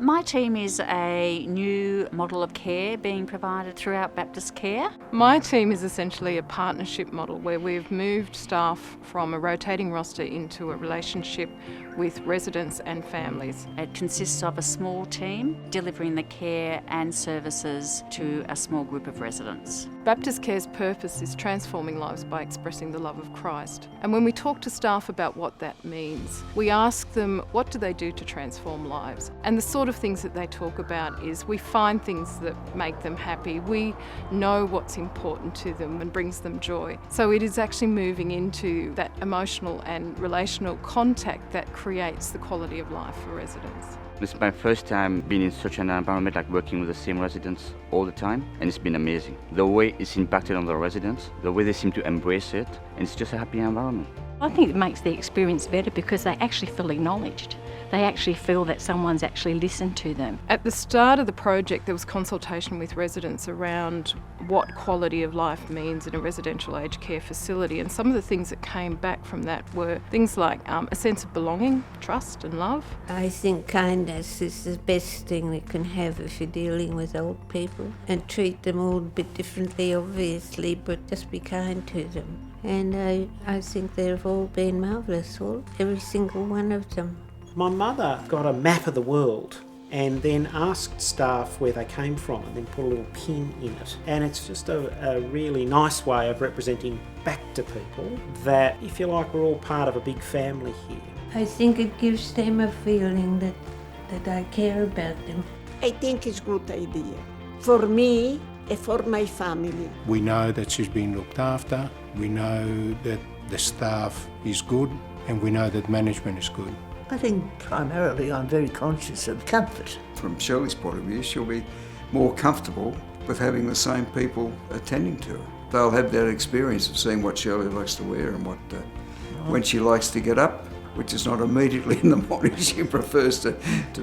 MyTeam is a new model of care being provided throughout BaptistCare. MyTeam is essentially a partnership model where we've moved staff from a rotating roster into a relationship with residents and families. It consists of a small team delivering the care and services to a small group of residents. BaptistCare's purpose is transforming lives by expressing the love of Christ. And when we talk to staff about what that means, we ask them what do they do to transform lives. And the sort of things that they talk about is we find things that make them happy. We know what's important to them and brings them joy. So it is actually moving into that emotional and relational contact that creates the quality of life for residents. This is my first time being in such an environment, like working with the same residents all the time, and it's been amazing. The way it's impacted on the residents, the way they seem to embrace it, and it's just a happy environment. I think it makes the experience better because they actually feel acknowledged. They actually feel that someone's actually listened to them. At the start of the project, there was consultation with residents around what quality of life means in a residential aged care facility, and some of the things that came back from that were things like a sense of belonging, trust and love. I think kindness is the best thing we can have if you're dealing with old people, and treat them all a bit differently obviously, but just be kind to them. And I think they've all been marvellous, every single one of them. My mother got a map of the world and then asked staff where they came from and then put a little pin in it. And it's just a really nice way of representing back to people that, if you like, we're all part of a big family here. I think it gives them a feeling that I care about them. I think it's a good idea for me and for my family. We know that she's been looked after, we know that the staff is good, and we know that management is good. I think primarily I'm very conscious of comfort. From Shirley's point of view, she'll be more comfortable with having the same people attending to her. They'll have that experience of seeing what Shirley likes to wear and when she likes to get up, which is not immediately in the morning. She prefers to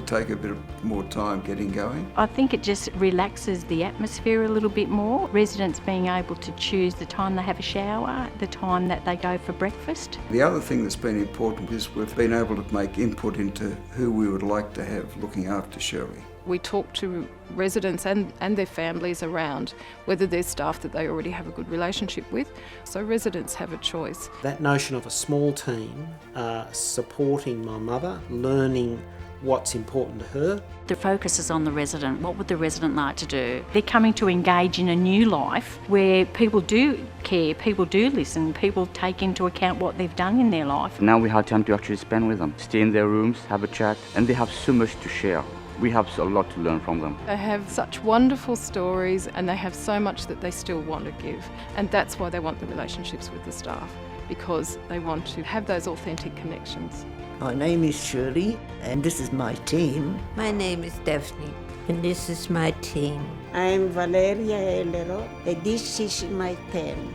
take a bit more time getting going. I think it just relaxes the atmosphere a little bit more. Residents being able to choose the time they have a shower, the time that they go for breakfast. The other thing that's been important is we've been able to make input into who we would like to have looking after Shirley. We talk to residents and their families around whether there's staff that they already have a good relationship with, so residents have a choice. That notion of a small team supporting my mother, learning what's important to her. The focus is on the resident. What would the resident like to do? They're coming to engage in a new life where people do care, people do listen, people take into account what they've done in their life. Now we have time to actually spend with them, stay in their rooms, have a chat, and they have so much to share. We have a lot to learn from them. They have such wonderful stories and they have so much that they still want to give, and that's why they want the relationships with the staff, because they want to have those authentic connections. My name is Shirley and this is my team. My name is Daphne and this is my team. I'm Valeria Elero and this is my pen.